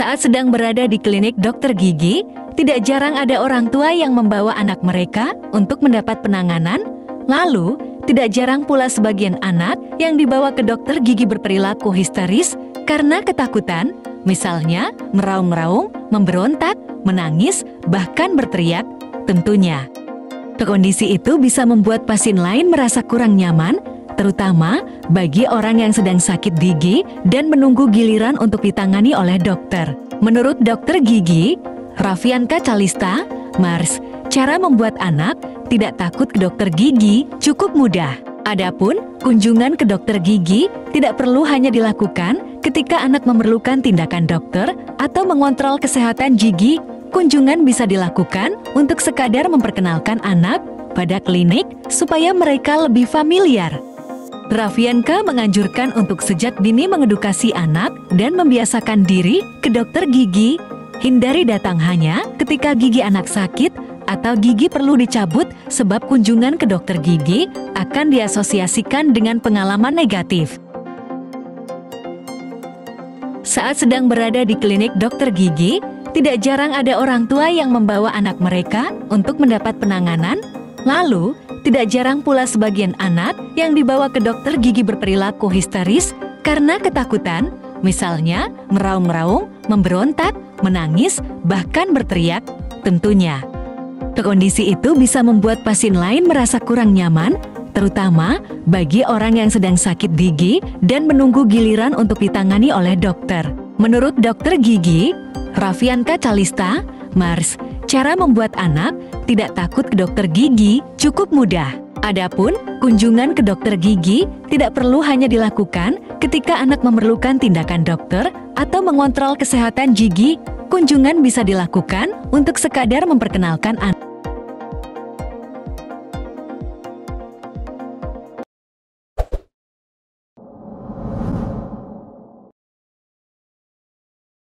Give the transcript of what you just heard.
Saat sedang berada di klinik dokter gigi, tidak jarang ada orang tua yang membawa anak mereka untuk mendapat penanganan. Lalu, tidak jarang pula sebagian anak yang dibawa ke dokter gigi berperilaku histeris karena ketakutan, misalnya meraung-raung, memberontak, menangis, bahkan berteriak. Tentunya, kondisi itu bisa membuat pasien lain merasa kurang nyaman, terutama bagi orang yang sedang sakit gigi dan menunggu giliran untuk ditangani oleh dokter. Menurut dokter gigi, Raffianka Calista, Mars, cara membuat anak tidak takut ke dokter gigi cukup mudah. Adapun kunjungan ke dokter gigi tidak perlu hanya dilakukan ketika anak memerlukan tindakan dokter atau mengontrol kesehatan gigi. Kunjungan bisa dilakukan untuk sekadar memperkenalkan anak pada klinik supaya mereka lebih familiar. Raffianka menganjurkan untuk sejak dini mengedukasi anak dan membiasakan diri ke dokter gigi. Hindari datang hanya ketika gigi anak sakit atau gigi perlu dicabut, sebab kunjungan ke dokter gigi akan diasosiasikan dengan pengalaman negatif. Saat sedang berada di klinik dokter gigi, tidak jarang ada orang tua yang membawa anak mereka untuk mendapat penanganan. Lalu, tidak jarang pula sebagian anak yang dibawa ke dokter gigi berperilaku histeris karena ketakutan, misalnya meraung-raung, memberontak, menangis, bahkan berteriak. Tentunya, kondisi itu bisa membuat pasien lain merasa kurang nyaman, terutama bagi orang yang sedang sakit gigi dan menunggu giliran untuk ditangani oleh dokter. Menurut dokter gigi, Raffianka Calista, Mars, cara membuat anak tidak takut ke dokter gigi cukup mudah. Adapun kunjungan ke dokter gigi tidak perlu hanya dilakukan ketika anak memerlukan tindakan dokter atau mengontrol kesehatan gigi. Kunjungan bisa dilakukan untuk sekadar memperkenalkan anak